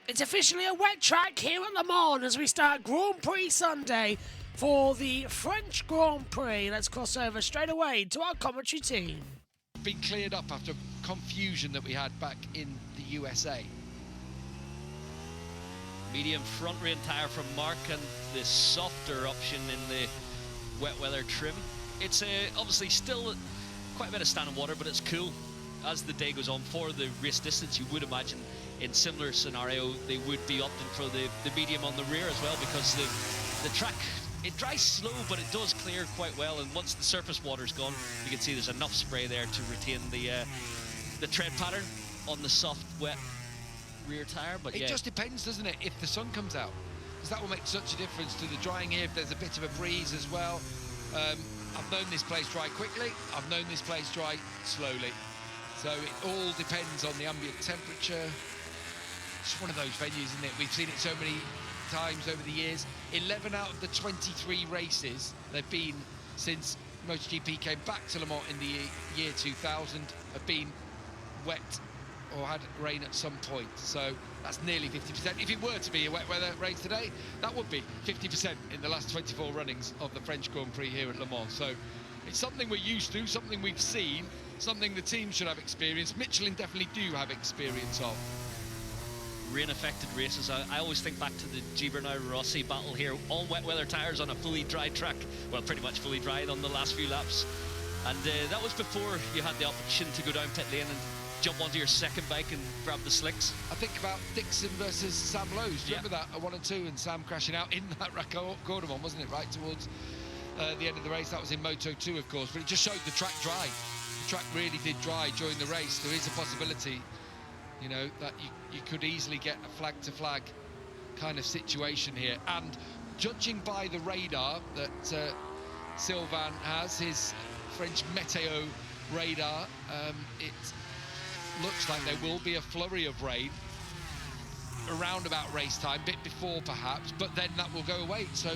It's officially a wet track here at Le Mans as we start Grand Prix Sunday for the French Grand Prix. Let's cross over straight away to our commentary team. Been cleared up after confusion that we had back in the USA. Medium front rear tyre from Mark and the softer option in the wet weather trim. It's obviously still quite a bit of standing water, but it's cool. As the day goes on for the race distance, you would imagine in similar scenario they would be opting for the medium on the rear as well, because the track, it dries slow but it does clear quite well, and once the surface water's gone you can see there's enough spray there to retain the tread pattern on the soft wet rear tyre. But it just depends, doesn't it, if the sun comes out, because that will make such a difference to the drying here if there's a bit of a breeze as well. I've known this place dry quickly, I've known this place dry slowly, so it all depends on the ambient temperature. It's one of those venues, isn't it? We've seen it so many times over the years. 11 out of the 23 races they've been since MotoGP came back to Le Mans in the year 2000 have been wet or had rain at some point. So that's nearly 50%. If it were to be a wet weather race today, that would be 50% in the last 24 runnings of the French Grand Prix here at Le Mans. So it's something we're used to, something we've seen, something the team should have experience. Michelin definitely do have experience of. Rain-affected races, I always think back to the Gibernau-Rossi battle here on wet weather tyres on a fully dry track. Well, pretty much fully dried on the last few laps. And that was before you had the option to go down pit lane and jump onto your second bike and grab the slicks. I think about Dixon versus Sam Lowe's. Do you remember that? 1 and 2, and Sam crashing out in that Gordon one, wasn't it? Right towards the end of the race. That was in Moto 2, of course, but it just showed the track dry. The track really did dry during the race. There is a possibility, you know, that you could easily get a flag to flag kind of situation here. And judging by the radar that Sylvain has, his French Meteo radar, it looks like there will be a flurry of rain around about race time, bit before perhaps, but then that will go away. So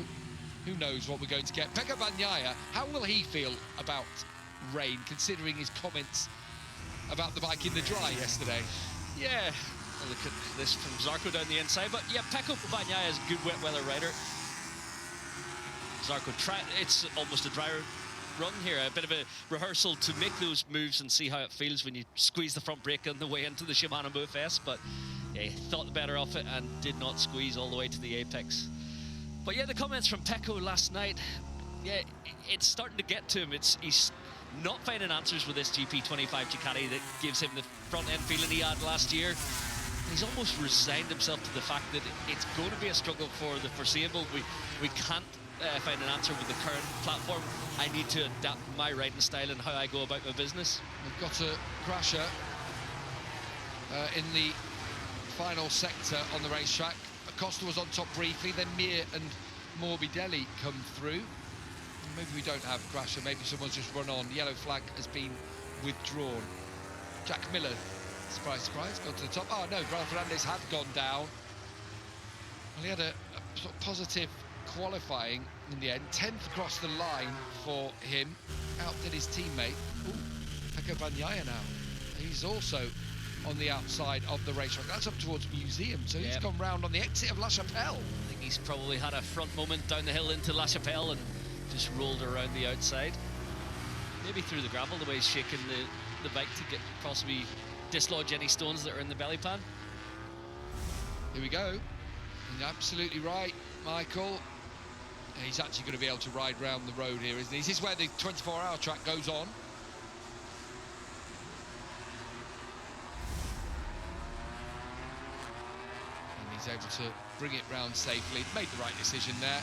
who knows what we're going to get. Pecco Bagnaia, how will he feel about rain, considering his comments about the bike in the dry yesterday? Yeah, look at this from Zarco down the inside, but yeah, Pecco Bagnaia is a good wet weather rider. Zarco, it's almost a dry run here, a bit of a rehearsal to make those moves and see how it feels when you squeeze the front brake on the way into the Shimano Bofest, but yeah, he thought the better of it and did not squeeze all the way to the apex. But yeah, the comments from Pecco last night, yeah, it's starting to get to him. He's not finding answers with this GP25 Ducati that gives him the front end feeling he had last year. He's almost resigned himself to the fact that it's going to be a struggle for the foreseeable. We can't find an answer with the current platform. I need to adapt my riding style and how I go about my business. We've got a crasher in the final sector on the racetrack. Acosta was on top briefly, then Mir and Morbidelli come through. Maybe we don't have a crasher, maybe someone's just run on. The yellow flag has been withdrawn. Jack Miller, surprise, surprise, gone to the top. Oh no, Raul Fernandez had gone down. Well, he had a sort of positive qualifying in the end. 10th across the line for him. Outdid his teammate. Ooh, Pecco Bagnaia now. He's also on the outside of the racetrack. That's up towards Museum, so he's gone round on the exit of La Chapelle. I think he's probably had a front moment down the hill into La Chapelle and just rolled around the outside. Maybe through the gravel, the way he's shaking the bike to get possibly dislodge any stones that are in the belly pan. Here we go. You're absolutely right, Michael. He's actually going to be able to ride round the road here, isn't he? This is where the 24-hour track goes on. And he's able to bring it round safely. Made the right decision there.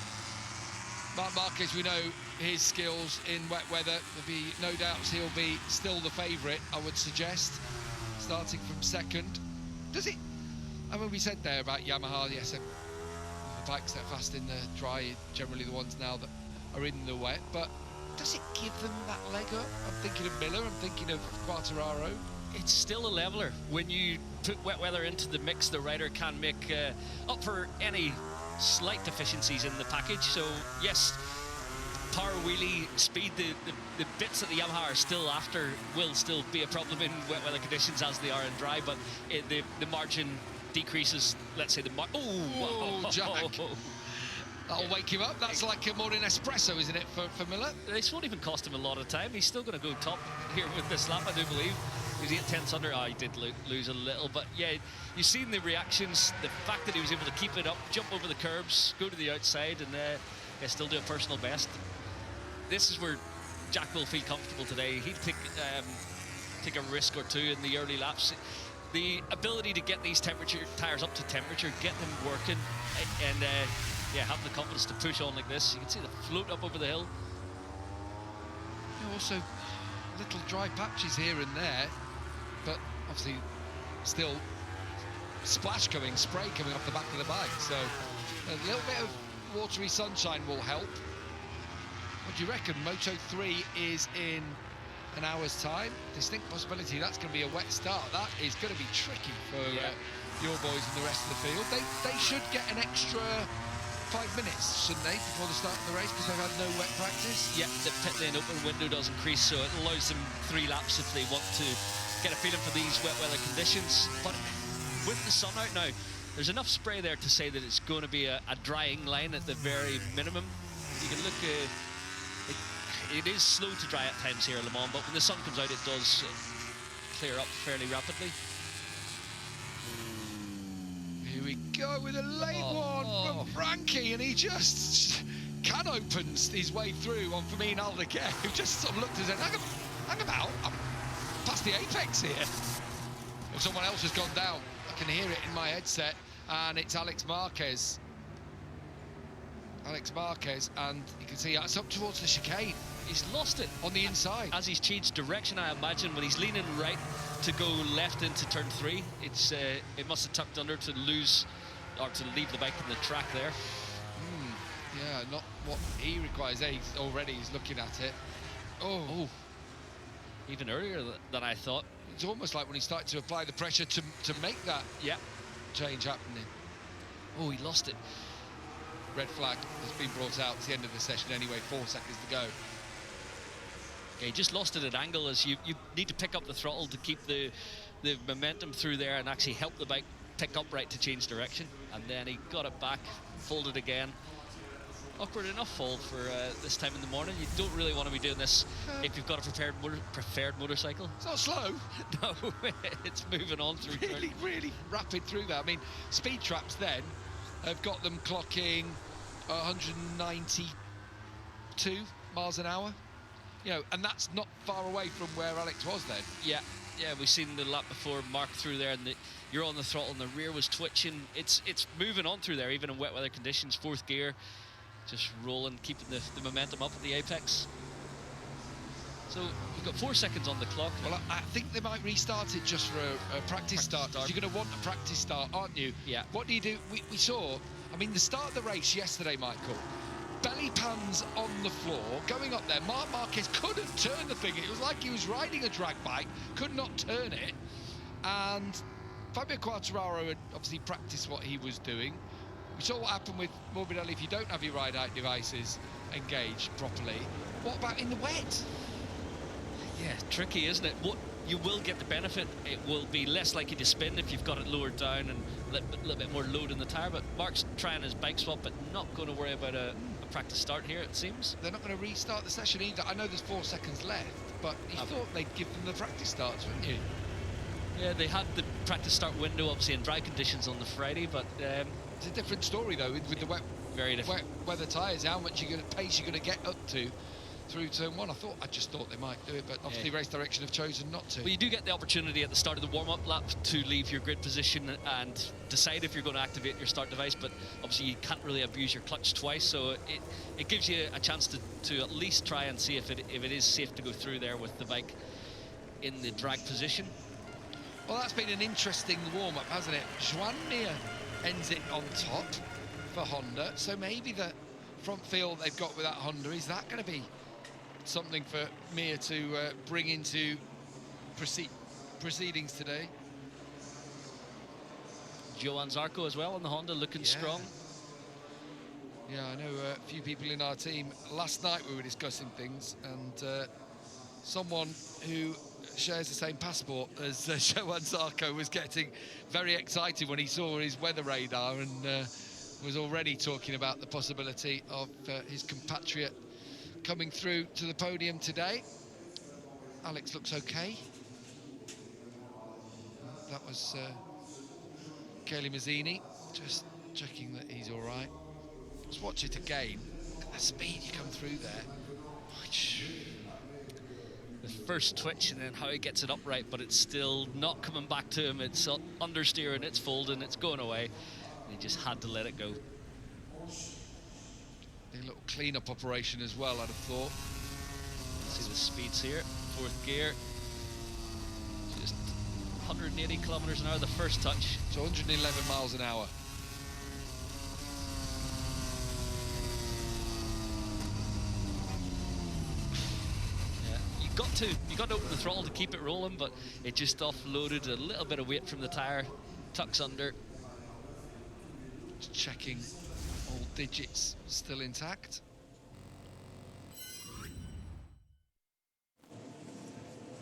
Marc Marquez, we know his skills in wet weather. There'll be no doubts he'll be still the favourite, I would suggest, starting from second. Does it? I mean, we said there about Yamaha, yes, the bikes that are fast in the dry, generally the ones now that are in the wet, but does it give them that leg up? I'm thinking of Miller, I'm thinking of Quartararo. It's still a leveler. When you put wet weather into the mix, the rider can make up for any slight deficiencies in the package. So yes, power, wheelie, speed, the bits that the Yamaha are still after will still be a problem in wet weather conditions as they are in dry, but the margin decreases, let's say, the mark. Oh, Jack. That'll wake him up. That's like a morning espresso, isn't it, for Miller? This won't even cost him a lot of time. He's still going to go top here with this lap, I do believe. He's 8/10 under. Oh, he did lose a little, but yeah, you've seen the reactions, the fact that he was able to keep it up, jump over the curbs, go to the outside, and still do a personal best. This is where Jack will feel comfortable today. He'd take a risk or two in the early laps. The ability to get these tyres up to temperature, get them working, and have the confidence to push on like this. You can see the float up over the hill. Also, little dry patches here and there, but obviously still spray coming off the back of the bike. So a little bit of watery sunshine will help. What do you reckon? Moto 3 is in an hour's time. Distinct possibility that's going to be a wet start. That is going to be tricky for your boys and the rest of the field. They should get an extra 5 minutes, shouldn't they, before the start of the race, because they've had no wet practice? Yeah, the pit lane open window does increase, so it allows them 3 laps if they want to get a feeling for these wet weather conditions. But with the sun out now, there's enough spray there to say that it's going to be a drying line at the very minimum. You can look at it is slow to dry at times here in Le Mans, but when the sun comes out, it does clear up fairly rapidly. Here we go with a late one from Frankie, and he just opens his way through on Fermin Albuquerque, who just sort of looked and said, hang about, I'm past the apex here. Well, someone else has gone down. I can hear it in my headset, and it's Alex Marquez. And you can see it's up towards the chicane. He's lost it on the inside. As he's changed direction, I imagine, when he's leaning right to go left into turn 3, it must have tucked under to lose, or to leave the bike in the track there. Yeah, not what he requires. He's looking at it. Oh. Even earlier than I thought. It's almost like when he started to apply the pressure to make that change happening. Oh, he lost it. Red flag has been brought out to the end of the session anyway, 4 seconds to go. Okay, just lost it at angle, as you need to pick up the throttle to keep the momentum through there and actually help the bike pick up right to change direction. And then he got it back, folded again. Awkward enough fall for this time in the morning. You don't really want to be doing this if you've got a preferred motorcycle. It's not slow. No, it's moving on through. Really rapid through that. I mean, speed traps then have got them clocking 192 miles an hour. You know, and that's not far away from where Alex was then. Yeah, we've seen the lap before Mark through there, and you're on the throttle and the rear was twitching. It's moving on through there, even in wet weather conditions. 4th gear, just rolling, keeping the momentum up at the apex. So you've got 4 seconds on the clock. Well, I think they might restart it just for a practice start. You're going to want a practice start, aren't you? Yeah. What do you do? We saw, I mean, the start of the race yesterday, Michael, belly pans on the floor, going up there. Marc Marquez couldn't turn the thing. It was like he was riding a drag bike, could not turn it. And Fabio Quartararo had obviously practiced what he was doing. We saw what happened with Morbidelli if you don't have your ride-out devices engaged properly. What about in the wet? Yeah, tricky, isn't it? What you will get the benefit, it will be less likely to spin if you've got it lowered down and a little bit more load in the tyre. But Mark's trying his bike swap, but not going to worry about a practice start here, it seems. They're not going to restart the session either. I know there's 4 seconds left, but you thought they'd give them the practice starts, wouldn't you? Yeah, they had the practice start window, obviously, in dry conditions on the Friday, but it's a different story though with the wet weather tyres. How much pace you're going to get up to through turn 1. I just thought they might do it, but obviously race direction have chosen not to. Well, you do get the opportunity at the start of the warm-up lap to leave your grid position and decide if you're going to activate your start device, but obviously you can't really abuse your clutch twice, so it gives you a chance to at least try and see if it is safe to go through there with the bike in the drag position. Well, that's been an interesting warm-up, hasn't it? Joan Mir ends it on top for Honda, so maybe the front feel they've got with that Honda, is that going to be something for Mir to bring into proceedings today? Johan Zarco as well on the Honda, looking strong. Yeah, I know a few people in our team. Last night we were discussing things, and someone who shares the same passport as Johan Zarco, was getting very excited when he saw his weather radar and was already talking about the possibility of his compatriot coming through to the podium today. Alex looks okay. That was Kelly Mazzini, just checking that he's all right. Let's watch it again. Look at the speed you come through there. The first twitch and then how he gets it upright, but it's still not coming back to him. It's understeering, it's folding, it's going away. And he just had to let it go. A little clean-up operation as well, I'd have thought. See the speeds here. 4th gear. Just 180 kilometers an hour the first touch. So 111 miles an hour. You got to open the throttle to keep it rolling, but it just offloaded a little bit of weight from the tyre, tucks under. Just checking all digits still intact.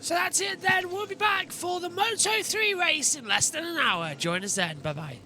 So that's it then. We'll be back for the Moto3 race in less than an hour. Join us then. Bye-bye.